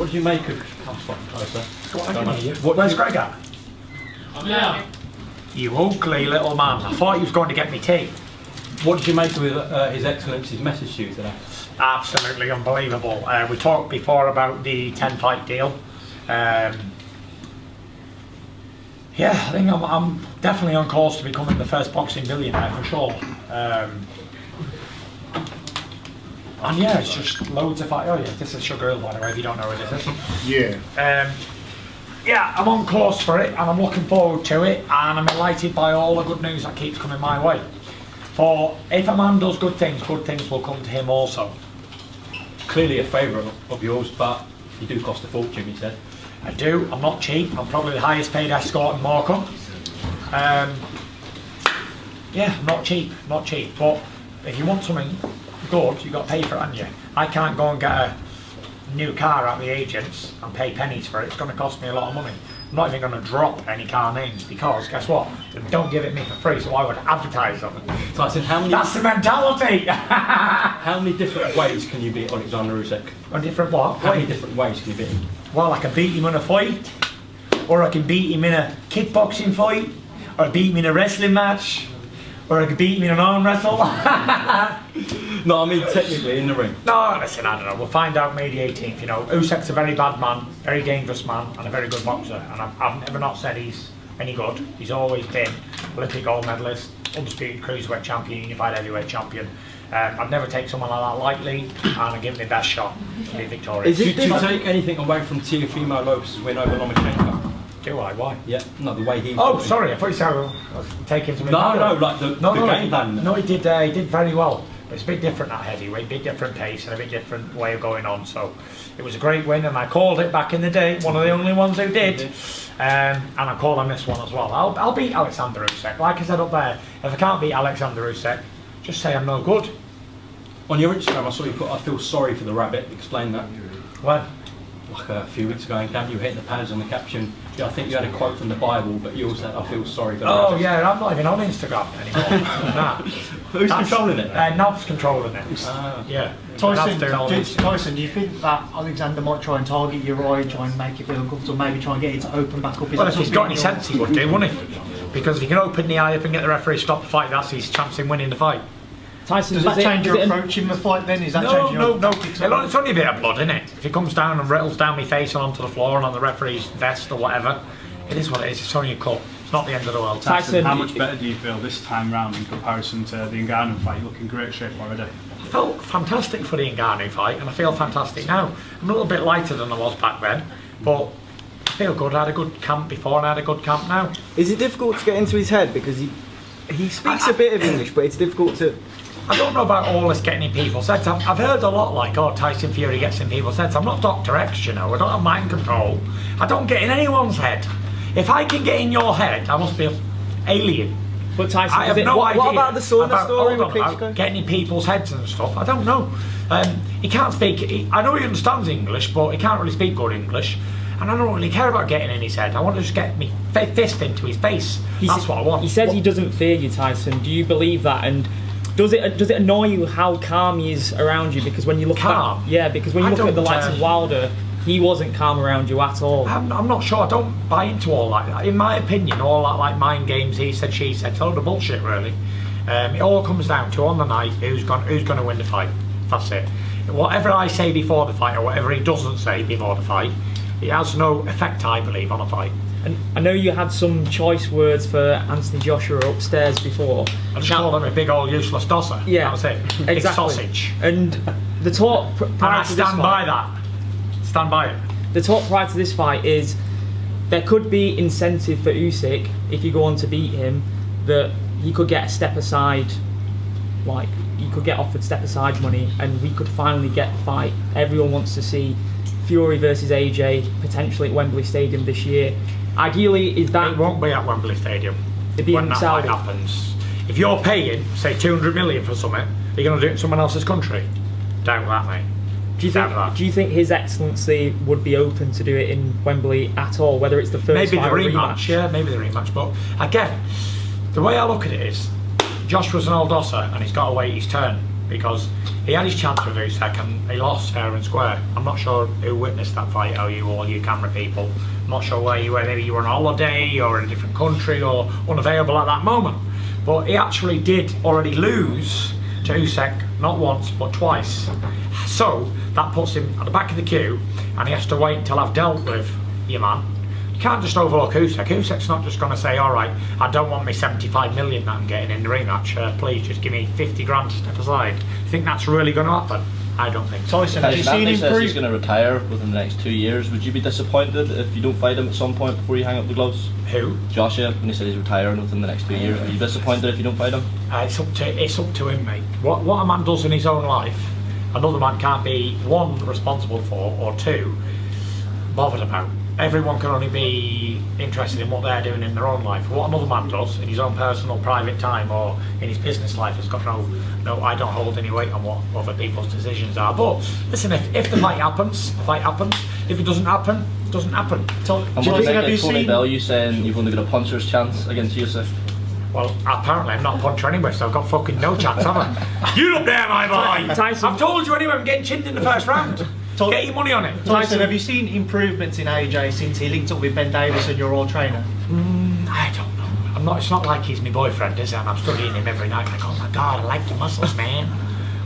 did you make of... Where's Greg at? Yeah. You ugly little man. I thought he was going to get me tea. What did you make of His Excellency's message to you today? Absolutely unbelievable. We talked before about the 10-fight deal. Yeah, I think I'm definitely on course to becoming the first boxing billionaire for sure. And yeah, it's just loads of fight. Oh yeah, this is Sugar Hill, by the way, if you don't know who this is. Yeah. Yeah, I'm on course for it, and I'm looking forward to it, and I'm delighted by all the good news that keeps coming my way. For if a man does good things will come to him also. Clearly a favourite of yours, but you do cost a fortune, you said. I do. I'm not cheap. I'm probably the highest paid escort in Morecambe. Yeah, not cheap, But if you want something good, you've got to pay for it, haven't you? I can't go and get a new car at the agents and pay pennies for it. It's going to cost me a lot of money. I'm not even going to drop any car names because, guess what? They don't give it me for free, so I would advertise them. Tyson, That's the mentality! How many different ways can you beat Oleksandr Usyk? On different what? How many different ways can you beat him? Well, I can beat him in a fight, or I can beat him in a kickboxing fight, or I beat him in a wrestling match, or I can beat him in an arm wrestle. No, I mean technically in the ring. No, listen, I don't know. We'll find out May the 18th. You know, Usyk's a very bad man, very dangerous man, and a very good boxer. And I've never not said he's any good. He's always been Olympic gold medalist, undisputed cruiserweight champion, unified heavyweight champion. I'd never take someone like that lightly, and I give him the best shot to be victorious. Do you take anything away from Teofimo Lopez's win over Lomachenko? Do I? Why? Yeah, no, the way he... Oh, sorry, I thought you said I was taking something. No, like the game plan. No, he did very well. But it's a bit different at heavyweight, a bit different pace and a bit different way of going on. So it was a great win, and I called it back in the day. One of the only ones who did, and I call him this one as well. I'll beat Oleksandr Usyk. Like I said up there, if I can't beat Oleksandr Usyk, just say I'm no good. On your Instagram, I saw you put "I feel sorry for the rabbit." Explain that. When? Like a few weeks ago in camp, you were hitting the pads on the caption. Yeah, I think you had a quote from the Bible, but you also said, "I feel sorry for the rabbit." Oh yeah, I'm not even on Instagram anymore. Nah. Who's controlling it? Nav's controlling it. Yeah. Tyson, do you think that Alexander might try and target your eye, try and make you feel uncomfortable, maybe try and get it to open back up? Well, if he's got any sense, he would do, wouldn't he? Because if he can open the eye up and get the referee to stop the fight, that's his chance in winning the fight. Tyson, does that change your approach in the fight then? Is that changing your... No. It's only a bit of blood, isn't it? If he comes down and rattles down my face and onto the floor and on the referee's vest or whatever, it is what it is. It's only a cut. It's not the end of the world. Tyson, how much better do you feel this time round in comparison to the Ngannou fight? You're looking great shape already. I felt fantastic for the Ngannou fight, and I feel fantastic now. I'm a little bit lighter than I was back then, but I feel good. I had a good camp before and I had a good camp now. Is it difficult to get into his head? Because he speaks a bit of English, but it's difficult to... I don't know about all this getting in people's heads. I've heard a lot like, oh, Tyson Fury gets in people's heads. I'm not Dr. X, you know. I don't have mind control. I don't get in anyone's head. If I can get in your head, I must be an alien. But Tyson, I have no idea. What about the sauna story with about getting in people's heads and stuff? I don't know. He can't speak. I know he understands English, but he can't really speak good English. And I don't really care about getting in his head. I want to just get me fist into his face. That's what I want. He says he doesn't fear you, Tyson. Do you believe that? And does it annoy you how calm he is around you? Because when you look calm, because when you look at the likes of Wilder, he wasn't calm around you at all. I'm not sure. I don't buy into all that. In my opinion, all that like mind games, he said, she said, it's a load of bullshit, really. It all comes down to on the night who's going to win the fight. That's it. Whatever I say before the fight or whatever he doesn't say before the fight, it has no effect, I believe, on a fight. And I know you had some choice words for Anthony Joshua upstairs before. I just called him a big old useless dosser. Yeah, that was it. Exactly. Big sausage. And the talk prior to this stand by that. Stand by it. The talk prior to this fight is there could be incentive for Usyk if you go on to beat him, that he could get a step aside, like he could get offered step aside money, and we could finally get the fight everyone wants to see. Fury versus AJ, potentially at Wembley Stadium this year. Ideally, is that... It won't be at Wembley Stadium when that fight happens. If you're paying, say, 200 million for something, are you going to do it in someone else's country? Doubt that, mate. Do you think His Excellency would be open to do it in Wembley at all, whether it's the first maybe fight the or rematch? Yeah, maybe the rematch. But again, the way I look at it is, Joshua's an old dosser and he's got to wait his turn. because he had his chance with Usyk and he lost fair and square. I'm not sure who witnessed that fight, or you all you camera people. I'm not sure where you were, maybe you were on holiday or in a different country or unavailable at that moment. But he actually did already lose to Usyk, not once but twice. So that puts him at the back of the queue and he has to wait until I've dealt with your man. You can't just overlook Usyk. Usyk's not just going to say, all right, I don't want me 75 million that I'm getting in the rematch, please just give me 50 grand to step aside. You think that's really going to happen? I don't think so. Tyson, have you seen him says he's going to retire within the next 2 years. Would you be disappointed if you don't fight him at some point before you hang up the gloves? Who? Joshua, when he said he's retiring within the next 2 years. Are you disappointed if you don't fight him? It's up to him, mate. What a man does in his own life, another man can't be, one, responsible for, or two, bothered about. Everyone can only be interested in what they're doing in their own life. What another man does in his own personal, private time or in his business life has got no, I don't hold any weight on what other people's decisions are. But listen, if the fight happens, the fight happens. If it doesn't happen, it doesn't happen. And what do you think of Tony Bellew saying you've only got a puncher's chance against Usyk? Well, apparently I'm not a puncher anyway, so I've got fucking no chance, have I? You up there, my boy! Tyson. I've told you anyway, I'm getting chinned in the first round. Get your money on it. Tyson, have you seen improvements in AJ since he linked up with Ben Davis and your old trainer? I don't know. It's not like he's my boyfriend, is it? And I'm studying him every night. I go, oh my God, I like your muscles, man.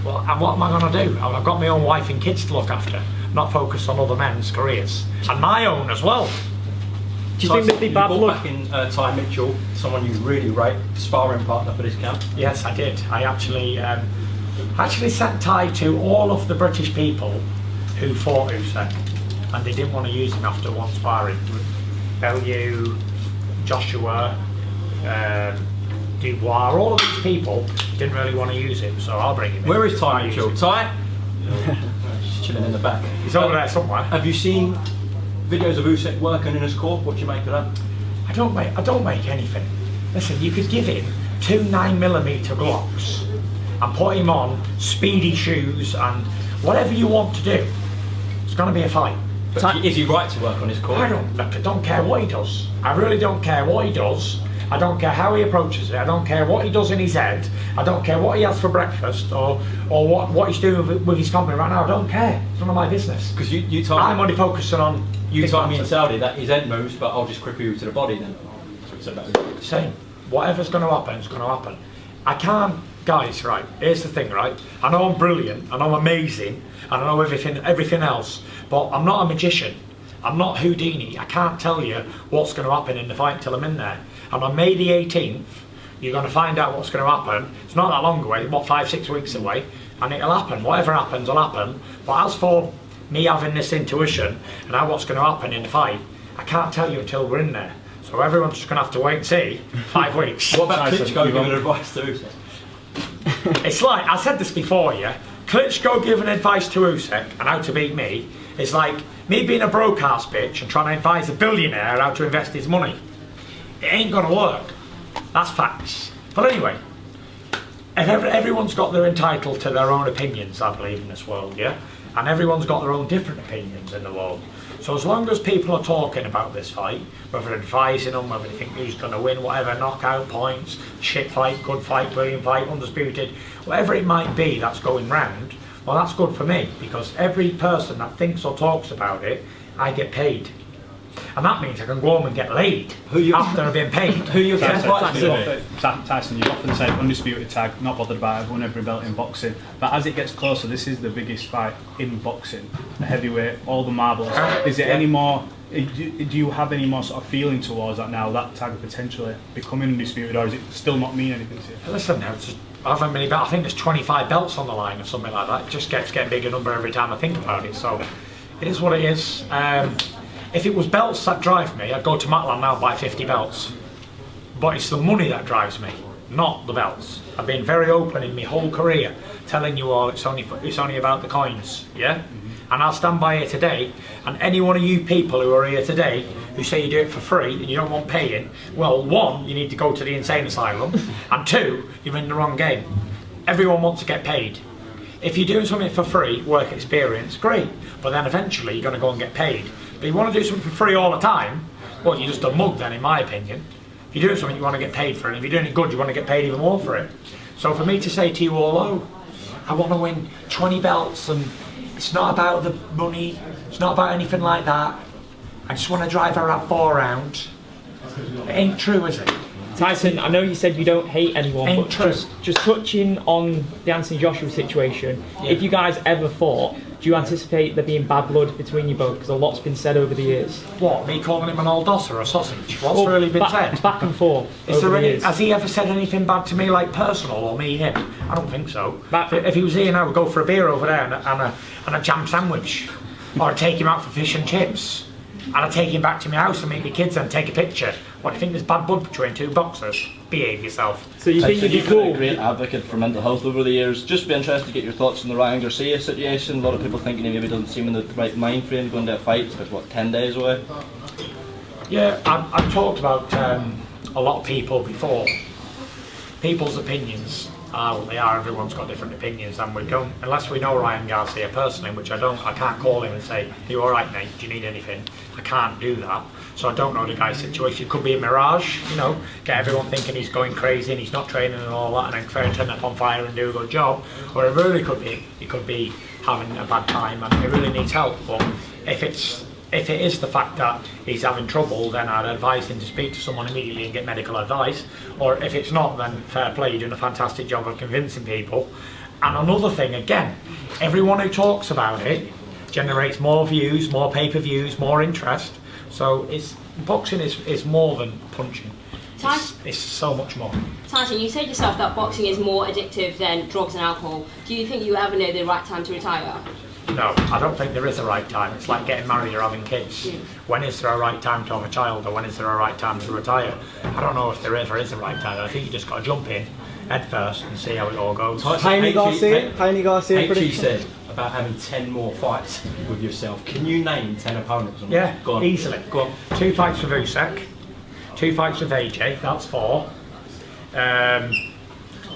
Well, and what am I going to do? I've got my own wife and kids to look after, not focus on other men's careers. And my own as well. Do you think that'd be bad luck? Back in Ty Mitchell, someone you really rate, sparring partner for this camp? Yes, I did. I actually sent Ty to all of the British people who fought Usyk, and they didn't want to use him after one sparring. Bellew, Joshua, Dubois, all of these people didn't really want to use him, so I'll bring him in. Where is Ty I'll use Mitchell? him. Ty? He's chilling in the back. He's over there somewhere. Have you seen videos of Usyk working in his court? What do you make of that? I don't make anything. Listen, you could give him 2 9mm Glocks and put him on speedy shoes and whatever you want to do. It's going to be a fight. But is he right to work on his court? I don't care what he does. I really don't care what he does. I don't care how he approaches it. I don't care what he does in his head. I don't care what he has for breakfast or what he's doing with his family right now. I don't care. It's none of my business. Because you told I'm only focusing on. You told me in Saudi that his head moves, but I'll just cripple you to the body then. That's what you said about Usyk. Same. Whatever's going to happen is going to happen. I can't, guys. Right. Here's the thing. Right. I know I'm brilliant. I know I'm amazing. I know everything else. But I'm not a magician. I'm not Houdini. I can't tell you what's going to happen in the fight until I'm in there. And on May the 18th, you're going to find out what's going to happen. It's not that long away, what, 5-6 weeks away, and it'll happen. Whatever happens will happen. But as for me having this intuition and how what's going to happen in the fight, I can't tell you until we're in there. So everyone's just going to have to wait and see. 5 weeks. What about Klitschko giving advice to Usyk? It's like, I said this before, yeah? Klitschko giving advice to Usyk and how to beat me is like me being a broke ass bitch and trying to advise a billionaire how to invest his money. It ain't gonna work. That's facts. But anyway, everyone's got their entitled to their own opinions, I believe, in this world, yeah? And everyone's got their own different opinions in the world. So as long as people are talking about this fight, whether advising them, whether they think who's going to win, whatever, knockout points, shit fight, good fight, brilliant fight, undisputed, whatever it might be that's going round, well, that's good for me, because every person that thinks or talks about it, I get paid. And that means I can go home and get laid after I've been paid. Who you Tyson, you often say undisputed tag, not bothered about it, won every belt in boxing. But as it gets closer, this is the biggest fight in boxing, the heavyweight, all the marbles. Is it any more? Do you have any more sort of feeling towards that now? That tag potentially becoming undisputed, or is it still not mean anything to you? Listen, I haven't many belts. I think there's 25 belts on the line or something like that. It just gets getting bigger number every time I think about it. So it is what it is. If it was belts that drive me, I'd go to Matland now and buy 50 belts. But it's the money that drives me, not the belts. I've been very open in my whole career, telling you all it's only about the coins, yeah? Mm-hmm. And I'll stand by here today, and any one of you people who are here today who say you do it for free and you don't want paying, well, 1, you need to go to the insane asylum, and 2, you're in the wrong game. Everyone wants to get paid. If you're doing something for free, work experience, great, but then eventually you're going to go and get paid. But you want to do something for free all the time, well, you're just a mug then, in my opinion. If you're doing something, you want to get paid for it. And if you're doing it good, you want to get paid even more for it. So for me to say to you all, oh, I want to win 20 belts, and it's not about the money, it's not about anything like that. I just want to drive around 4 rounds. It ain't true, is it? Tyson, I know you said you don't hate anyone, Ain't but true. just touching on the Anthony Joshua situation, if you guys ever fought, do you anticipate there being bad blood between you both? Because a lot's been said over the years. What, me calling him an old doss or a sausage? What's really been said? Back and forth. Is over there the any, years. has he ever said anything bad to me, like personal, or me him? I don't think so. Back- If he was here now, we'd go for a beer over there and a jam sandwich, or I'd take him out for fish and chips, and I'd take him back to my house and meet my kids and take a picture. What, do you think there's bad blood between 2 boxers? Behave yourself. So you think Tyson, you'd be you've been a cool? great advocate for mental health over the years. Just be interested to get your thoughts on the Ryan Garcia situation. A lot of people thinking he maybe doesn't seem in the right mind frame going to a fight. It's what, 10 days away? Yeah, I've talked about a lot of people before. People's opinions are what they are. Everyone's got different opinions, and we don't, unless we know Ryan Garcia personally, which I don't. I can't call him and say, "Are you all right, mate? Do you need anything?" I can't do that. So I don't know the guy's situation. It could be a mirage, you know, get everyone thinking he's going crazy and he's not training and all that, and then turn up on fire and do a good job. Or it really could be, he could be having a bad time and he really needs help. But if it is the fact that he's having trouble, then I'd advise him to speak to someone immediately and get medical advice. Or if it's not, then fair play, you're doing a fantastic job of convincing people. And another thing, again, everyone who talks about it generates more views, more pay-per-views, more interest. So boxing is more than punching. It's so much more. Tyson, you said yourself that boxing is more addictive than drugs and alcohol. Do you think you ever know the right time to retire? No, I don't think there is a right time. It's like getting married or having kids. When is there a right time to have a child, or when is there a right time to retire? I don't know if there ever is a right time. I think you just got to jump in head first and see how it all goes. Heine Garcia He prediction. said about having 10 more fights with yourself. Can you name 10 opponents? Yeah, Go on. easily. Go on. 2 fights with Usyk, 2 fights with AJ, that's 4.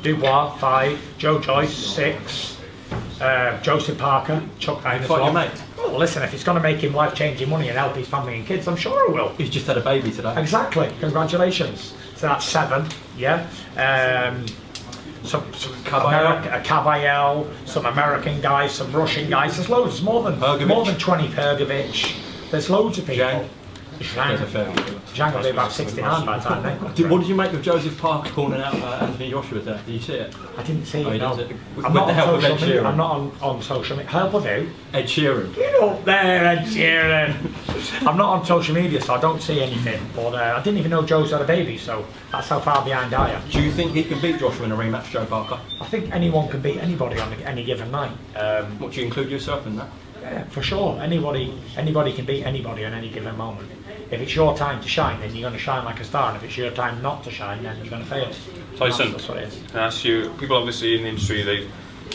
Dubois, 5. Joe Joyce, 6. Joseph Parker, Chuck Hine as Fight your well. mate. Well, listen, if it's going to make him life-changing money and help his family and kids, I'm sure it will. He's just had a baby today. Exactly, congratulations. So that's 7, yeah. Some Caballel, some American guys, some Russian guys. There's loads. More than 20 Pergovic. There's loads of people. Zhang. There's a fair few. Zhang will be about 69 by the time then. What did you make of Joseph Parker calling out Anthony Joshua there? Did you see it? I didn't see Oh, it. he No. does it. With I'm the not on help of social Ed media. Sheeran. I'm not on social media. Help of who? Ed Sheeran. Get up there, Ed Sheeran. I'm not on social media, so I don't see anything. But I didn't even know Joe's had a baby, so that's how far behind I am. Do you think he can beat Joshua in a rematch, Joe Parker? I think anyone can beat anybody on any given night. What, do you include yourself in that? Yeah, for sure. Anybody can beat anybody on any given moment. If it's your time to shine, then you're going to shine like a star, and if it's your time not to shine, then you're going to fail. Tyson, That's what it is. can I ask you, people obviously in the industry, they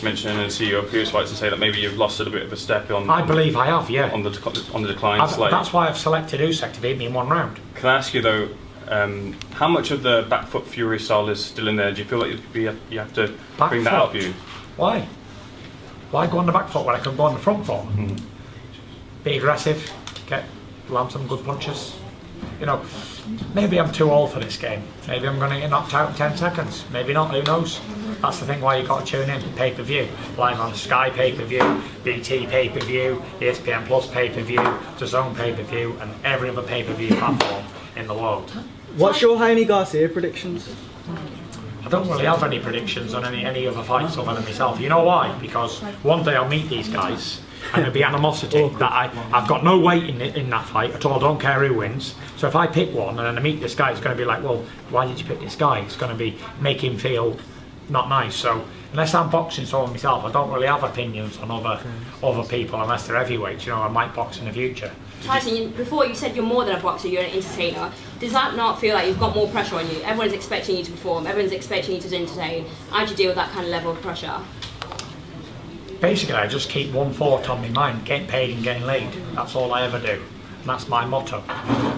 mention and see your previous fights and say that maybe you've lost a bit of a step I believe I have, yeah. on the decline slightly. That's why I've selected Usyk to beat me in 1 round. Can I ask you though, how much of the back foot Fury style is still in there? Do you feel like you have to Back bring that foot? out of you? Why? Why go on the back foot when I can go on the front foot? Be aggressive, land some good punches. You know, maybe I'm too old for this game. Maybe I'm going to get knocked out in 10 seconds. Maybe not, who knows? That's the thing why you've got to tune in. Pay-per-view. Live on Sky pay-per-view, BT pay-per-view, ESPN Plus pay-per-view, DAZN pay-per-view, and every other pay-per-view platform in the world. What's your Heine Garcia predictions? I don't really have any predictions on any other fights other than myself. You know why? Because one day I'll meet these guys and there'll be animosity that I've got no weight in that fight at all. I don't care who wins. So if I pick one and then I meet this guy, it's going to be like, well, why did you pick this guy? It's going to be make him feel not nice. So unless I'm boxing someone myself, I don't really have opinions on other people unless they're heavyweights. You know, I might box in the future. Tyson, before you said you're more than a boxer, you're an entertainer. Does that not feel like you've got more pressure on you? Everyone's expecting you to perform, everyone's expecting you to entertain. How do you deal with that kind of level of pressure? Basically, I just keep one thought on my mind, getting paid and getting laid. That's all I ever do. And that's my motto.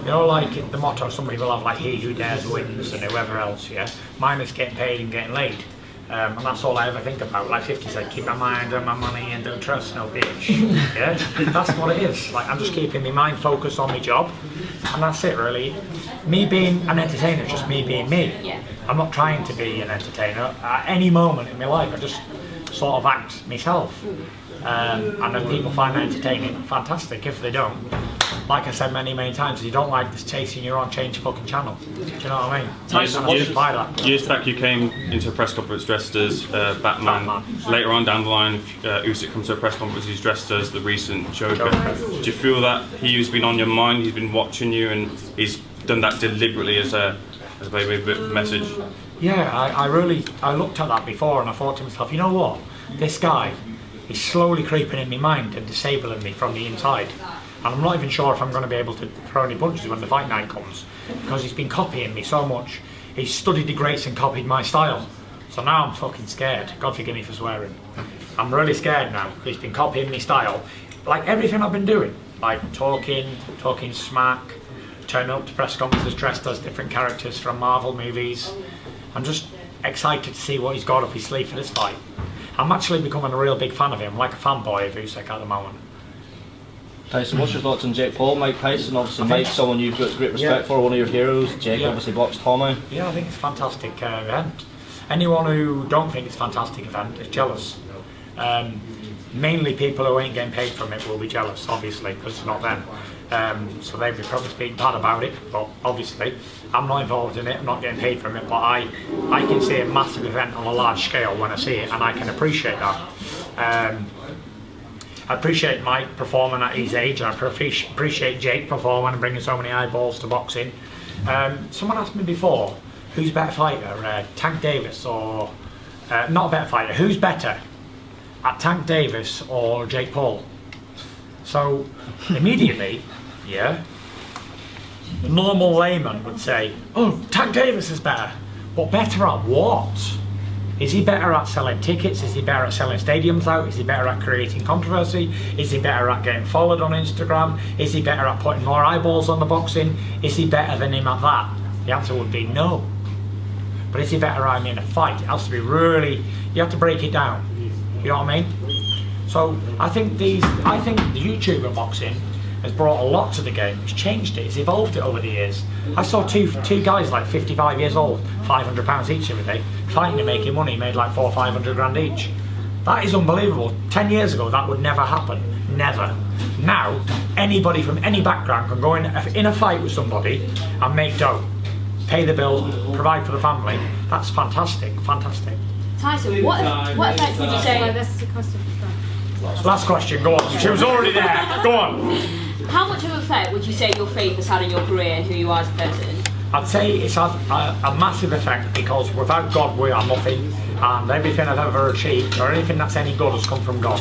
You know, like the motto some people have, like, he who dares wins and whoever else, yeah? Mine is getting paid and getting laid. And that's all I ever think about. Like 50 said, keep my mind on my money and don't trust no bitch. Yeah? That's what it is. Like, I'm just keeping my mind focused on my job. And that's it, really. Me being an entertainer is just me being me. Yeah. I'm not trying to be an entertainer at any moment in my life. I just sort of act myself. And if people find that entertaining, fantastic. If they don't, like I said many times, if you don't like this chasing you're on, change fucking channel. Do you know what I mean? Tyson, And I just buy that. Years back, you came into a press conference dressed as Batman. Later on down the line, Usyk comes to a press conference, he's dressed as the recent Joker. Do you feel that he's been on your mind, he's been watching you, and he's done that deliberately as a maybe a bit of a message? Yeah, I looked at that before and I thought to myself, you know what? This guy is slowly creeping in my mind and disabling me from the inside. And I'm not even sure if I'm going to be able to throw any punches when the fight night comes, because he's been copying me so much. He's studied the greats and copied my style. So now I'm fucking scared. God forgive me for swearing. I'm really scared now. He's been copying my style. Like everything I've been doing. Like talking smack, turning up to press conferences dressed as different characters from Marvel movies. I'm just excited to see what he's got up his sleeve for this fight. I'm actually becoming a real big fan of him, like a fanboy of Usyk at the moment. Tyson, what's your thoughts on Jake Paul? Mike Tyson, obviously Mike's someone you've got great respect for, one of your heroes. Jake obviously boxed Tommy. Yeah, I think it's a fantastic event. Anyone who don't think it's a fantastic event is jealous. Mainly people who ain't getting paid from it will be jealous, obviously, because it's not them. So they'd be probably speaking bad about it, but obviously I'm not involved in it, I'm not getting paid from it, but I can see a massive event on a large scale when I see it, and I can appreciate that. I appreciate Mike performing at his age, and I appreciate Jake performing and bringing so many eyeballs to boxing. Someone asked me before, who's a better fighter, Tank Davis or... not a better fighter, who's better at Tank Davis or Jake Paul? So, immediately, the normal layman would say, oh, Tank Davis is better. But better at what? Is he better at selling tickets? Is he better at selling stadiums out? Is he better at creating controversy? Is he better at getting followed on Instagram? Is he better at putting more eyeballs on the boxing? Is he better than him at that? The answer would be no. But is he better at him in a fight? It has to be really, you have to break it down. You know what I mean? So I think the YouTuber boxing has brought a lot to the game. It's changed it, it's evolved it over the years. I saw two guys like 55 years old, £500 each every day, fighting and making money, made like 400 or 500 grand each. That is unbelievable. 10 years ago that would never happen, never. Now, anybody from any background can go in a fight with somebody and make dough, pay the bills, provide for the family. That's fantastic, fantastic. Tyson, what effect would you say? Last question, go on. She was already there, go on. How much of an effect would you say your faith has had in your career and who you are as a person? I'd say it's had a massive effect, because without God we are nothing, and everything I've ever achieved or anything that's any good has come from God.